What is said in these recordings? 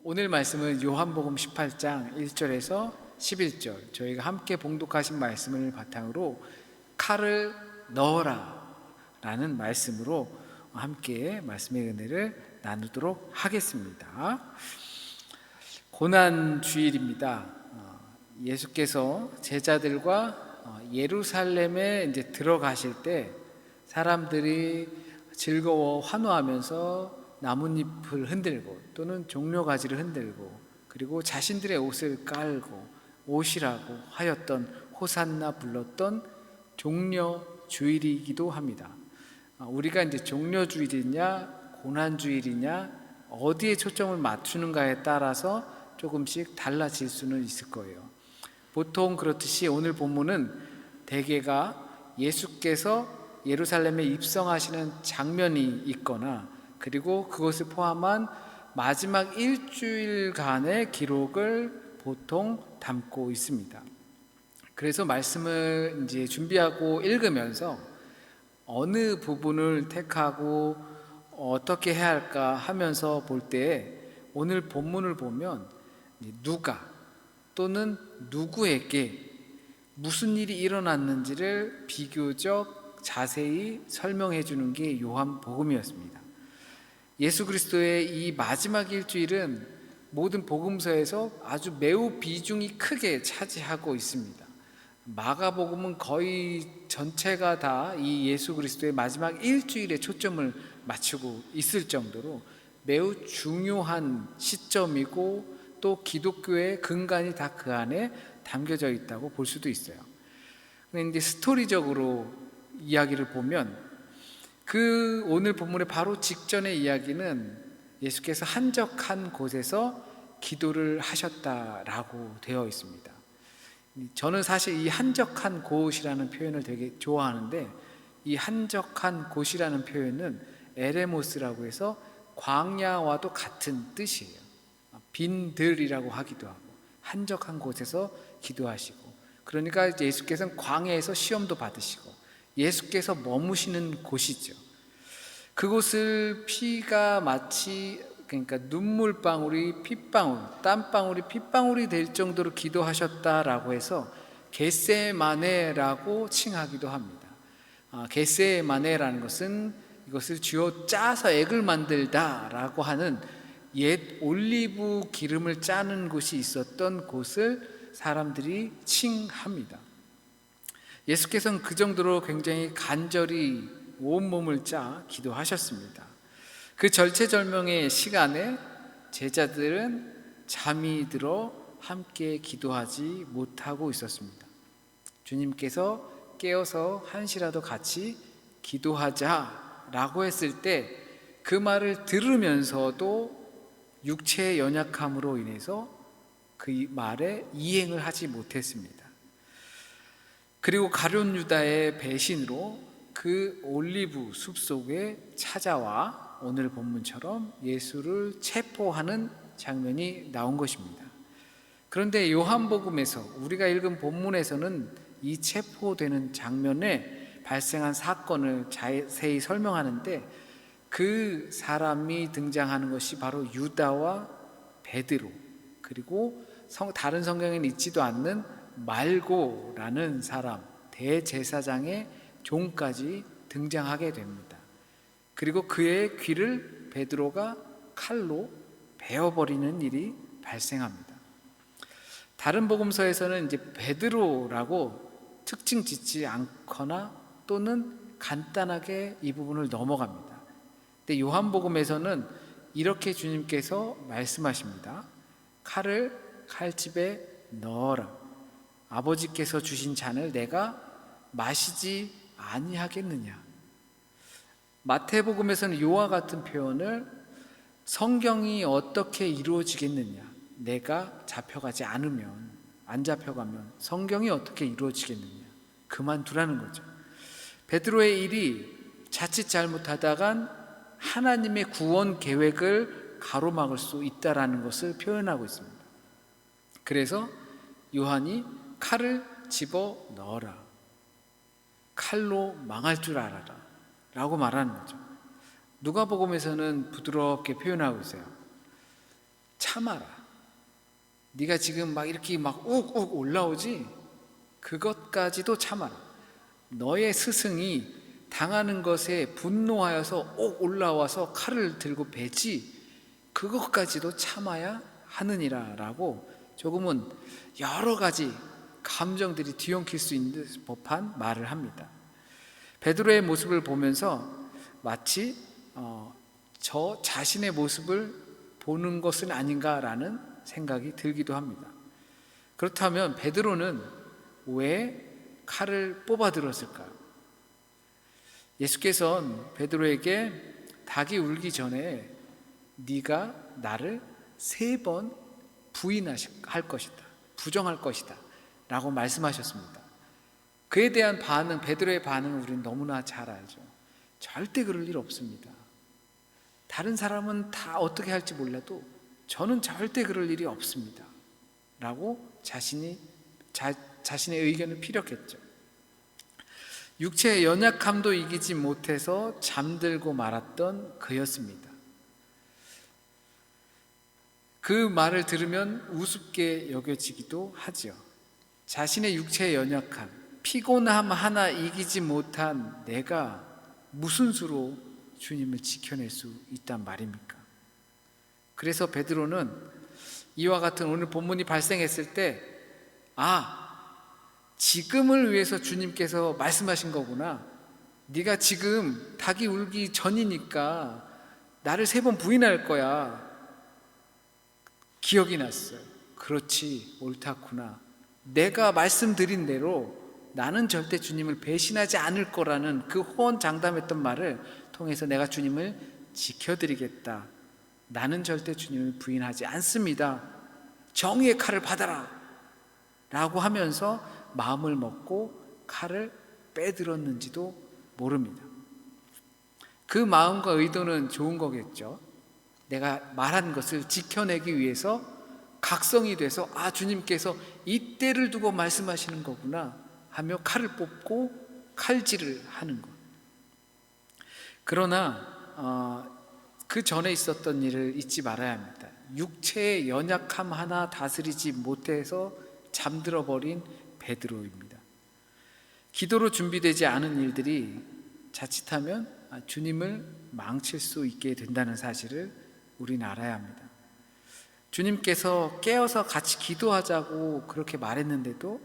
오늘 말씀은 요한복음 18장 1절에서 11절, 저희가 함께 봉독하신 말씀을 바탕으로 칼을 넣어라 라는 말씀으로 함께 말씀의 은혜를 나누도록 하겠습니다. 고난주일입니다. 예수께서 제자들과 예루살렘에 이제 들어가실 때 사람들이 즐거워 환호하면서 나뭇잎을 흔들고 또는 종려가지를 흔들고 그리고 자신들의 옷을 깔고 옷이라고 하였던 호산나 불렀던 종려주일이기도 합니다. 우리가 이제 종려주일이냐 고난주일이냐 어디에 초점을 맞추는가에 따라서 조금씩 달라질 수는 있을 거예요. 보통 그렇듯이 오늘 본문은 대개가 예수께서 예루살렘에 입성하시는 장면이 있거나 그리고 그것을 포함한 마지막 일주일간의 기록을 보통 담고 있습니다. 그래서 말씀을 이제 준비하고 읽으면서 어느 부분을 택하고 어떻게 해야 할까 하면서 볼 때 오늘 본문을 보면 누가 또는 누구에게 무슨 일이 일어났는지를 비교적 자세히 설명해 주는 게 요한복음이었습니다. 예수 그리스도의 이 마지막 일주일은 모든 복음서에서 아주 매우 비중이 크게 차지하고 있습니다. 마가복음은 거의 전체가 다 이 예수 그리스도의 마지막 일주일에 초점을 맞추고 있을 정도로 매우 중요한 시점이고 또 기독교의 근간이 다 그 안에 담겨져 있다고 볼 수도 있어요. 그런데 스토리적으로 이야기를 보면 그 오늘 본문의 바로 직전의 이야기는 예수께서 한적한 곳에서 기도를 하셨다라고 되어 있습니다. 저는 사실 이 한적한 곳이라는 표현을 되게 좋아하는데 이 한적한 곳이라는 표현은 에레모스라고 해서 광야와도 같은 뜻이에요. 빈들이라고 하기도 하고 한적한 곳에서 기도하시고 그러니까 예수께서는 광야에서 시험도 받으시고 예수께서 머무시는 곳이죠. 그곳을 피가 마치 그러니까 눈물방울이 핏방울, 땀방울이 핏방울이 될 정도로 기도하셨다라고 해서 겟세마네라고 칭하기도 합니다. 겟세마네라는 것은 이것을 쥐어 짜서 액을 만들다라고 하는 옛 올리브 기름을 짜는 곳이 있었던 곳을 사람들이 칭합니다. 예수께서는 그 정도로 굉장히 간절히 온몸을 짜 기도하셨습니다. 그 절체절명의 시간에 제자들은 잠이 들어 함께 기도하지 못하고 있었습니다. 주님께서 깨어서 한시라도 같이 기도하자라고 했을 때 그 말을 들으면서도 육체의 연약함으로 인해서 그 말에 이행을 하지 못했습니다. 그리고 가룟 유다의 배신으로 그 올리브 숲 속에 찾아와 오늘 본문처럼 예수를 체포하는 장면이 나온 것입니다. 그런데 요한복음에서 우리가 읽은 본문에서는 이 체포되는 장면에 발생한 사건을 자세히 설명하는데 그 사람이 등장하는 것이 바로 유다와 베드로 그리고 다른 성경에는 있지도 않는 말고라는 사람, 대제사장의 종까지 등장하게 됩니다. 그리고 그의 귀를 베드로가 칼로 베어버리는 일이 발생합니다. 다른 복음서에서는 이제 베드로라고 특징 짓지 않거나 또는 간단하게 이 부분을 넘어갑니다. 근데 요한복음에서는 이렇게 주님께서 말씀하십니다. 칼을 칼집에 넣어라. 아버지께서 주신 잔을 내가 마시지 아니하겠느냐. 마태복음에서는 이와 같은 표현을 성경이 어떻게 이루어지겠느냐. 내가 잡혀가지 않으면 안 잡혀가면 성경이 어떻게 이루어지겠느냐. 그만두라는 거죠. 베드로의 일이 자칫 잘못하다간 하나님의 구원 계획을 가로막을 수 있다라는 것을 표현하고 있습니다. 그래서 요한이 칼을 집어 넣어라. 칼로 망할 줄 알아라. 라고 말하는 거죠. 누가복음에서는 부드럽게 표현하고 있어요. 참아라. 네가 지금 막 이렇게 막 욱욱 올라오지? 그것까지도 참아라. 너의 스승이 당하는 것에 분노하여서 옥 올라와서 칼을 들고 베지 그것까지도 참아야 하느니라 라고 조금은 여러 가지 감정들이 뒤엉킬 수 있는 법한 말을 합니다. 베드로의 모습을 보면서 마치 저 자신의 모습을 보는 것은 아닌가라는 생각이 들기도 합니다. 그렇다면 베드로는 왜 칼을 뽑아 들었을까요? 예수께서는 베드로에게 닭이 울기 전에 네가 나를 3번 부인할 것이다, 부정할 것이다 라고 말씀하셨습니다. 그에 대한 반응, 베드로의 반응은 우리는 너무나 잘 알죠. 절대 그럴 일 없습니다. 다른 사람은 다 어떻게 할지 몰라도 저는 절대 그럴 일이 없습니다 라고 자신의 의견을 피력했죠. 육체의 연약함도 이기지 못해서 잠들고 말았던 그였습니다. 그 말을 들으면 우습게 여겨지기도 하죠. 자신의 육체의 연약함, 피곤함 하나 이기지 못한 내가 무슨 수로 주님을 지켜낼 수 있단 말입니까? 그래서 베드로는 이와 같은 오늘 본문이 발생했을 때 지금을 위해서 주님께서 말씀하신 거구나. 네가 지금 닭이 울기 전이니까 나를 3번 부인할 거야. 기억이 났어요. 그렇지, 옳다구나. 내가 말씀드린 대로 나는 절대 주님을 배신하지 않을 거라는 그 호언장담했던 말을 통해서 내가 주님을 지켜드리겠다. 나는 절대 주님을 부인하지 않습니다. 정의의 칼을 받아라 라고 하면서 마음을 먹고 칼을 빼들었는지도 모릅니다. 그 마음과 의도는 좋은 거겠죠. 내가 말한 것을 지켜내기 위해서 각성이 돼서 주님께서 이때를 두고 말씀하시는 거구나 하며 칼을 뽑고 칼질을 하는 것. 그러나 그 전에 있었던 일을 잊지 말아야 합니다. 육체의 연약함 하나 다스리지 못해서 잠들어 버린 베드로입니다. 기도로 준비되지 않은 일들이 자칫하면 주님을 망칠 수 있게 된다는 사실을 우리는 알아야 합니다. 주님께서 깨어서 같이 기도하자고 그렇게 말했는데도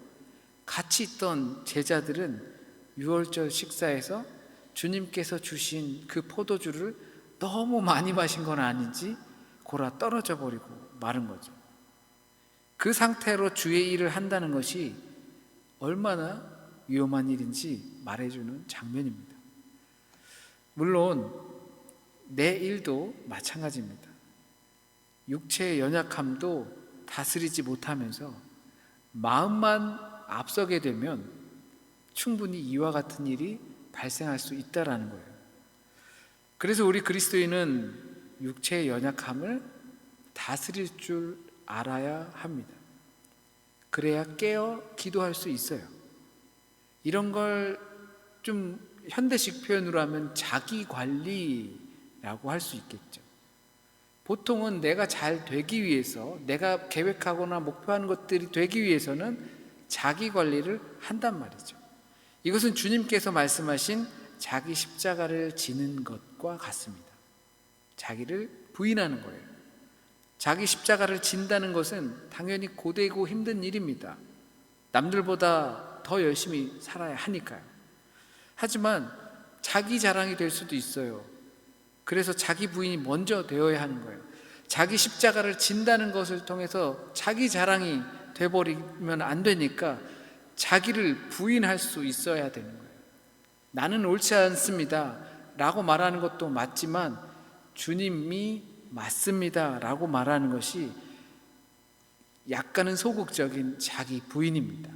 같이 있던 제자들은 유월절 식사에서 주님께서 주신 그 포도주를 너무 많이 마신 건 아닌지 골아 떨어져 버리고 마른 거죠. 그 상태로 주의 일을 한다는 것이 얼마나 위험한 일인지 말해주는 장면입니다. 물론 내 일도 마찬가지입니다. 육체의 연약함도 다스리지 못하면서 마음만 앞서게 되면 충분히 이와 같은 일이 발생할 수 있다라는 거예요. 그래서 우리 그리스도인은 육체의 연약함을 다스릴 줄 알아야 합니다. 그래야 깨어 기도할 수 있어요. 이런 걸 좀 현대식 표현으로 하면 자기 관리라고 할 수 있겠죠. 보통은 내가 잘 되기 위해서, 내가 계획하거나 목표하는 것들이 되기 위해서는 자기 관리를 한단 말이죠. 이것은 주님께서 말씀하신 자기 십자가를 지는 것과 같습니다. 자기를 부인하는 거예요. 자기 십자가를 진다는 것은 당연히 고되고 힘든 일입니다. 남들보다 더 열심히 살아야 하니까요. 하지만 자기 자랑이 될 수도 있어요. 그래서 자기 부인이 먼저 되어야 하는 거예요. 자기 십자가를 진다는 것을 통해서 자기 자랑이 돼버리면 안 되니까 자기를 부인할 수 있어야 되는 거예요. 나는 옳지 않습니다 라고 말하는 것도 맞지만 주님이 맞습니다 라고 말하는 것이 약간은 소극적인 자기 부인입니다.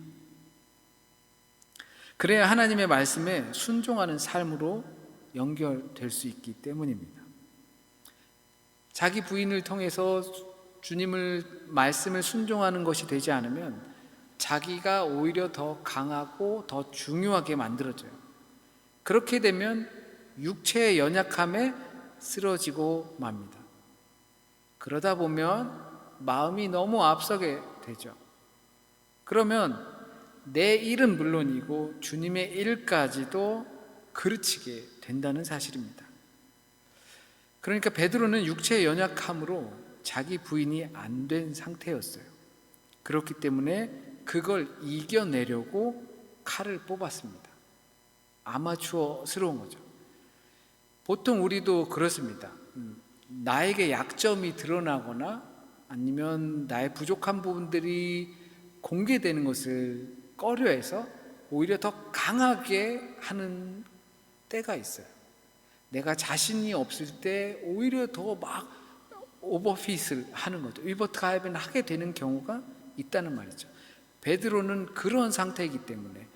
그래야 하나님의 말씀에 순종하는 삶으로 연결될 수 있기 때문입니다. 자기 부인을 통해서 주님을 말씀을 순종하는 것이 되지 않으면 자기가 오히려 더 강하고 더 중요하게 만들어져요. 그렇게 되면 육체의 연약함에 쓰러지고 맙니다. 그러다 보면 마음이 너무 앞서게 되죠. 그러면 내 일은 물론이고 주님의 일까지도 그르치게 된다는 사실입니다. 그러니까 베드로는 육체의 연약함으로 자기 부인이 안 된 상태였어요. 그렇기 때문에 그걸 이겨내려고 칼을 뽑았습니다. 아마추어스러운 거죠. 보통 우리도 그렇습니다. 나에게 약점이 드러나거나 아니면 나의 부족한 부분들이 공개되는 것을 꺼려해서 오히려 더 강하게 하는 때가 있어요. 내가 자신이 없을 때 오히려 더 막 오버핏을 하는 거죠. 위버트가이벤 하게 되는 경우가 있다는 말이죠. 베드로는 그런 상태이기 때문에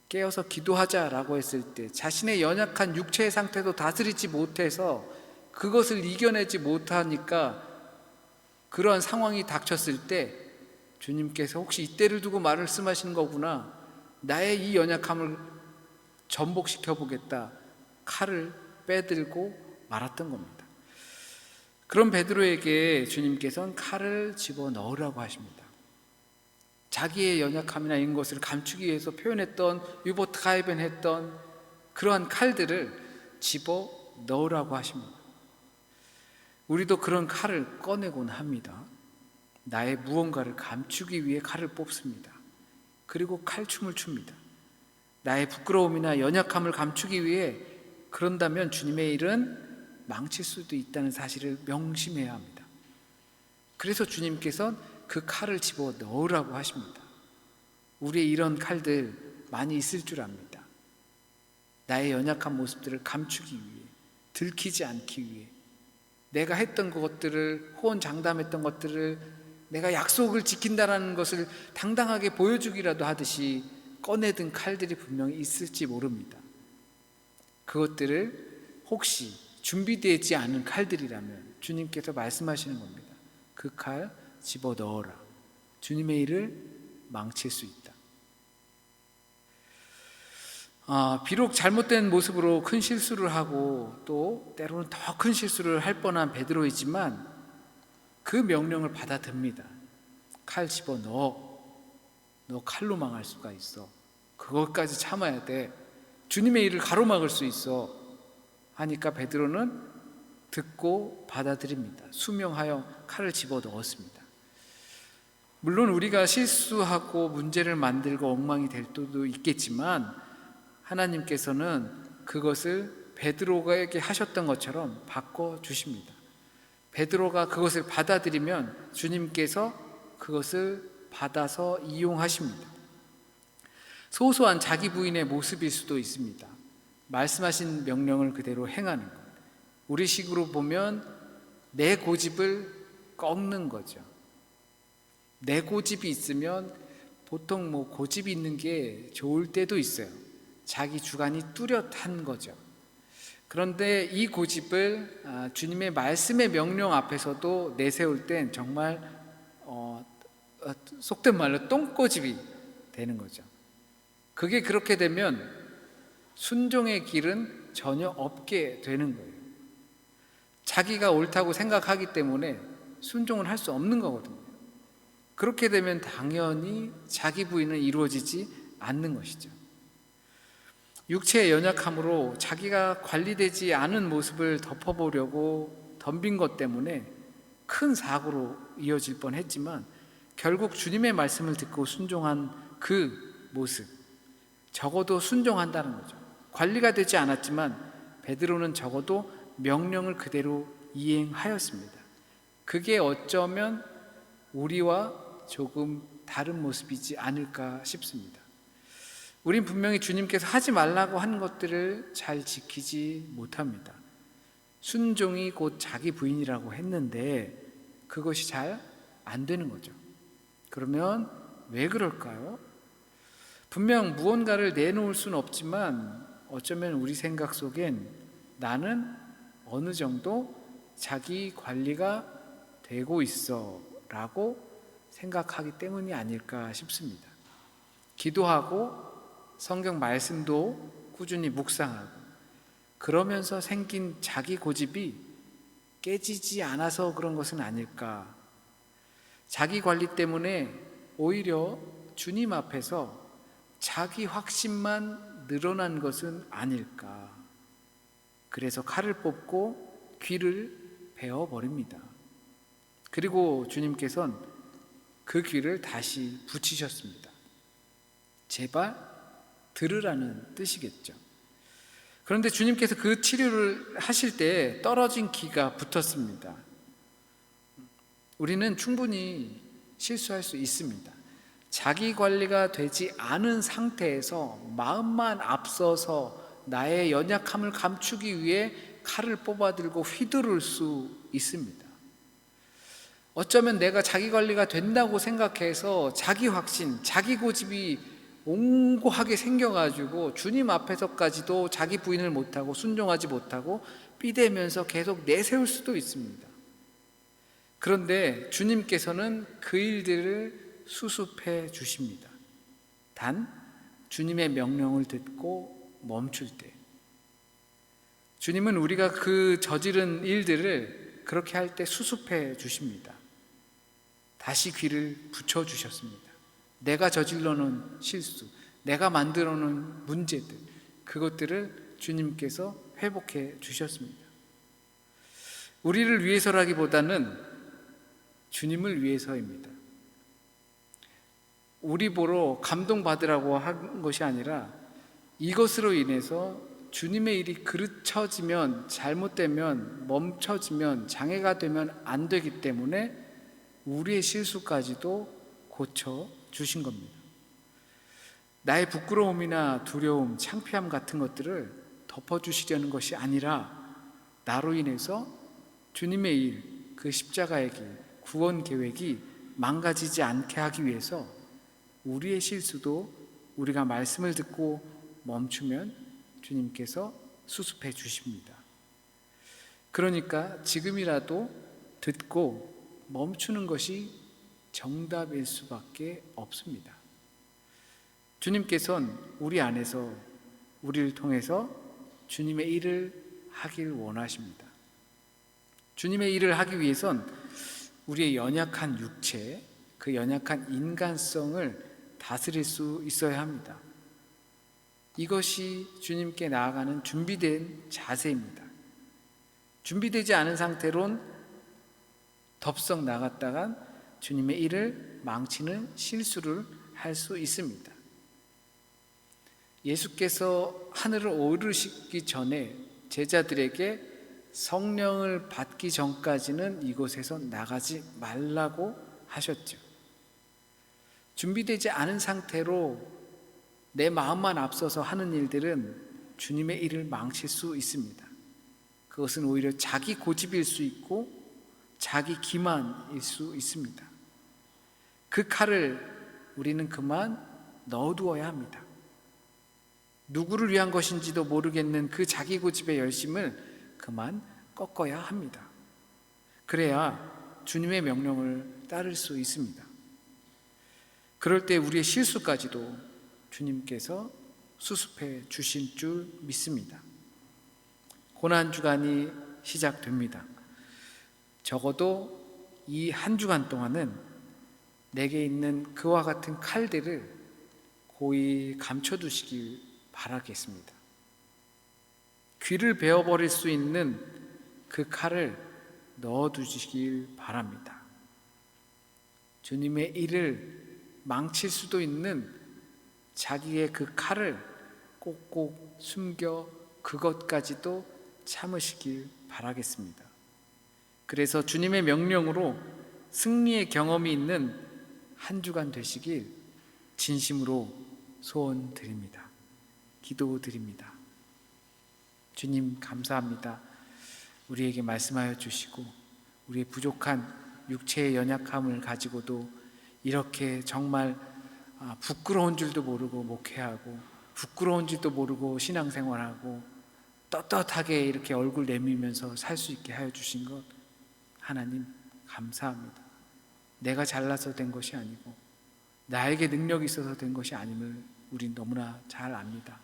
깨어서 기도하자라고 했을 때 자신의 연약한 육체의 상태도 다스리지 못해서 그것을 이겨내지 못하니까 그러한 상황이 닥쳤을 때 주님께서 혹시 이때를 두고 말씀하시는 거구나, 나의 이 연약함을 전복시켜 보겠다, 칼을 빼들고 말았던 겁니다. 그런 베드로에게 주님께서는 칼을 집어넣으라고 하십니다. 자기의 연약함이나 이런 것을 감추기 위해서 표현했던, 위버트가이벤 했던 그러한 칼들을 집어넣으라고 하십니다. 우리도 그런 칼을 꺼내곤 합니다. 나의 무언가를 감추기 위해 칼을 뽑습니다. 그리고 칼춤을 춥니다. 나의 부끄러움이나 연약함을 감추기 위해 그런다면 주님의 일은 망칠 수도 있다는 사실을 명심해야 합니다. 그래서 주님께서는 그 칼을 집어 넣으라고 하십니다. 우리의 이런 칼들 많이 있을 줄 압니다. 나의 연약한 모습들을 감추기 위해, 들키지 않기 위해, 내가 했던 것들을, 호언장담했던 것들을 내가 약속을 지킨다는 것을 당당하게 보여주기라도 하듯이 꺼내든 칼들이 분명히 있을지 모릅니다. 그것들을 혹시 준비되지 않은 칼들이라면 주님께서 말씀하시는 겁니다. 그 칼 집어넣어라. 주님의 일을 망칠 수 있다. 비록 잘못된 모습으로 큰 실수를 하고 또 때로는 더 큰 실수를 할 뻔한 베드로이지만 그 명령을 받아듭니다. 칼 집어넣어. 너 칼로 망할 수가 있어. 그것까지 참아야 돼. 주님의 일을 가로막을 수 있어 하니까 베드로는 듣고 받아들입니다. 수명하여 칼을 집어넣었습니다. 물론 우리가 실수하고 문제를 만들고 엉망이 될 때도 있겠지만 하나님께서는 그것을 베드로에게 하셨던 것처럼 바꿔주십니다. 베드로가 그것을 받아들이면 주님께서 그것을 받아서 이용하십니다. 소소한 자기 부인의 모습일 수도 있습니다. 말씀하신 명령을 그대로 행하는 것. 우리 식으로 보면 내 고집을 꺾는 거죠. 내 고집이 있으면 보통 고집이 있는 게 좋을 때도 있어요. 자기 주관이 뚜렷한 거죠. 그런데 이 고집을 주님의 말씀의 명령 앞에서도 내세울 땐 정말 속된 말로 똥고집이 되는 거죠. 그게 그렇게 되면 순종의 길은 전혀 없게 되는 거예요. 자기가 옳다고 생각하기 때문에 순종을 할 수 없는 거거든요. 그렇게 되면 당연히 자기 부인은 이루어지지 않는 것이죠. 육체의 연약함으로 자기가 관리되지 않은 모습을 덮어보려고 덤빈 것 때문에 큰 사고로 이어질 뻔했지만 결국 주님의 말씀을 듣고 순종한 그 모습, 적어도 순종한다는 거죠. 관리가 되지 않았지만 베드로는 적어도 명령을 그대로 이행하였습니다. 그게 어쩌면 우리와 조금 다른 모습이지 않을까 싶습니다. 우린 분명히 주님께서 하지 말라고 한 것들을 잘 지키지 못합니다. 순종이 곧 자기 부인이라고 했는데 그것이 잘 안 되는 거죠. 그러면 왜 그럴까요? 분명 무언가를 내놓을 수는 없지만 어쩌면 우리 생각 속엔 나는 어느 정도 자기 관리가 되고 있어 라고 생각하기 때문이 아닐까 싶습니다. 기도하고 성경 말씀도 꾸준히 묵상하고 그러면서 생긴 자기 고집이 깨지지 않아서 그런 것은 아닐까 자기 관리 때문에 오히려 주님 앞에서 자기 확신만 늘어난 것은 아닐까. 그래서 칼을 뽑고 귀를 베어버립니다. 그리고 주님께서는 그 귀를 다시 붙이셨습니다. 제발 들으라는 뜻이겠죠. 그런데 주님께서 그 치료를 하실 때 떨어진 귀가 붙었습니다. 우리는 충분히 실수할 수 있습니다. 자기 관리가 되지 않은 상태에서 마음만 앞서서 나의 연약함을 감추기 위해 칼을 뽑아들고 휘두를 수 있습니다. 어쩌면 내가 자기 관리가 된다고 생각해서 자기 확신, 자기 고집이 옹고하게 생겨가지고 주님 앞에서까지도 자기 부인을 못하고 순종하지 못하고 삐대면서 계속 내세울 수도 있습니다. 그런데 주님께서는 그 일들을 수습해 주십니다. 단 주님의 명령을 듣고 멈출 때. 주님은 우리가 그 저지른 일들을 그렇게 할 때 수습해 주십니다. 다시 귀를 붙여주셨습니다. 내가 저질러 놓은 실수, 내가 만들어 놓은 문제들, 그것들을 주님께서 회복해 주셨습니다. 우리를 위해서라기보다는 주님을 위해서입니다. 우리 보러 감동받으라고 한 것이 아니라 이것으로 인해서 주님의 일이 그르쳐지면, 잘못되면, 멈춰지면, 장애가 되면 안 되기 때문에 우리의 실수까지도 고쳐주신 겁니다. 나의 부끄러움이나 두려움, 창피함 같은 것들을 덮어주시려는 것이 아니라 나로 인해서 주님의 일, 그 십자가의 길, 구원 계획이 망가지지 않게 하기 위해서 우리의 실수도 우리가 말씀을 듣고 멈추면 주님께서 수습해 주십니다. 그러니까 지금이라도 듣고 멈추는 것이 정답일 수밖에 없습니다. 주님께서는 우리 안에서 우리를 통해서 주님의 일을 하길 원하십니다. 주님의 일을 하기 위해선 우리의 연약한 육체, 그 연약한 인간성을 다스릴 수 있어야 합니다. 이것이 주님께 나아가는 준비된 자세입니다. 준비되지 않은 상태론 덥석 나갔다간 주님의 일을 망치는 실수를 할 수 있습니다. 예수께서 하늘을 오르시기 전에 제자들에게 성령을 받기 전까지는 이곳에서 나가지 말라고 하셨죠. 준비되지 않은 상태로 내 마음만 앞서서 하는 일들은 주님의 일을 망칠 수 있습니다. 그것은 오히려 자기 고집일 수 있고 자기 기만일 수 있습니다. 그 칼을 우리는 그만 넣어두어야 합니다. 누구를 위한 것인지도 모르겠는 그 자기 고집의 열심을 그만 꺾어야 합니다. 그래야 주님의 명령을 따를 수 있습니다. 그럴 때 우리의 실수까지도 주님께서 수습해 주실 줄 믿습니다. 고난주간이 시작됩니다. 적어도 이 한 주간 동안은 내게 있는 그와 같은 칼들을 고이 감춰두시길 바라겠습니다. 귀를 베어버릴 수 있는 그 칼을 넣어두시길 바랍니다. 주님의 일을 망칠 수도 있는 자기의 그 칼을 꼭꼭 숨겨 그것까지도 참으시길 바라겠습니다. 그래서 주님의 명령으로 승리의 경험이 있는 한 주간 되시길 진심으로 소원드립니다. 기도드립니다. 주님 감사합니다. 우리에게 말씀하여 주시고 우리의 부족한 육체의 연약함을 가지고도 이렇게 정말 부끄러운 줄도 모르고 목회하고 부끄러운 줄도 모르고 신앙생활하고 떳떳하게 이렇게 얼굴 내밀면서 살 수 있게 하여 주신 것 하나님 감사합니다. 내가 잘나서 된 것이 아니고 나에게 능력이 있어서 된 것이 아님을 우린 너무나 잘 압니다.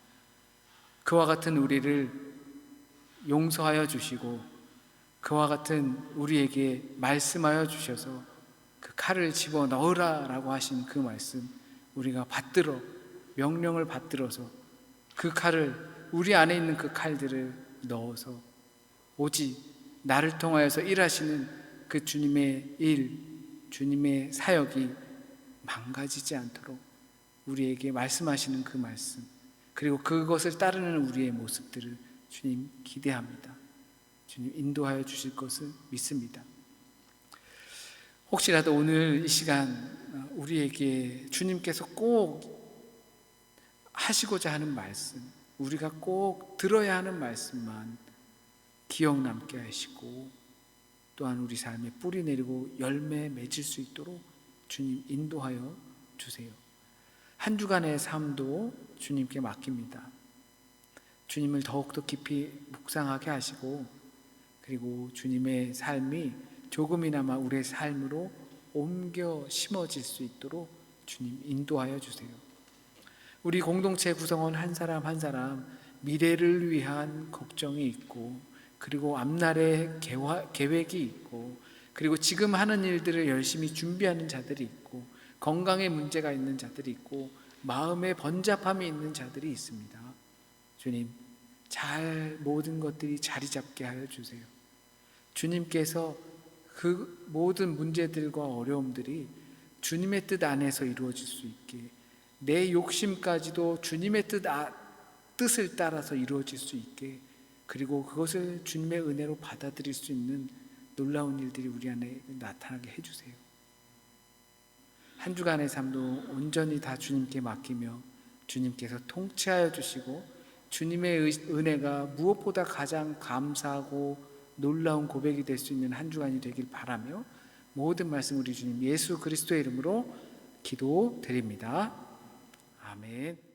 그와 같은 우리를 용서하여 주시고 그와 같은 우리에게 말씀하여 주셔서 그 칼을 집어 넣으라라고 하신 그 말씀 우리가 받들어 명령을 받들어서 그 칼을 우리 안에 있는 그 칼들을 넣어서 오직 나를 통하여서 일하시는 그 주님의 일, 주님의 사역이 망가지지 않도록 우리에게 말씀하시는 그 말씀, 그리고 그것을 따르는 우리의 모습들을 주님 기대합니다. 주님 인도하여 주실 것을 믿습니다. 혹시라도 오늘 이 시간 우리에게 주님께서 꼭 하시고자 하는 말씀, 우리가 꼭 들어야 하는 말씀만 기억 남게 하시고 또한 우리 삶에 뿌리 내리고 열매 맺을 수 있도록 주님 인도하여 주세요. 한 주간의 삶도 주님께 맡깁니다. 주님을 더욱더 깊이 묵상하게 하시고 그리고 주님의 삶이 조금이나마 우리의 삶으로 옮겨 심어질 수 있도록 주님 인도하여 주세요. 우리 공동체 구성원 한 사람 한 사람 미래를 위한 걱정이 있고 그리고 앞날의 계획이 있고 그리고 지금 하는 일들을 열심히 준비하는 자들이 있고 건강에 문제가 있는 자들이 있고 마음에 번잡함이 있는 자들이 있습니다. 주님 잘 모든 것들이 자리 잡게 하여 주세요. 주님께서 그 모든 문제들과 어려움들이 주님의 뜻 안에서 이루어질 수 있게 내 욕심까지도 주님의 뜻을 따라서 이루어질 수 있게 그리고 그것을 주님의 은혜로 받아들일 수 있는 놀라운 일들이 우리 안에 나타나게 해주세요. 한 주간의 삶도 온전히 다 주님께 맡기며 주님께서 통치하여 주시고 주님의 은혜가 무엇보다 가장 감사하고 놀라운 고백이 될 수 있는 한 주간이 되길 바라며 모든 말씀 우리 주님 예수 그리스도의 이름으로 기도드립니다. 아멘.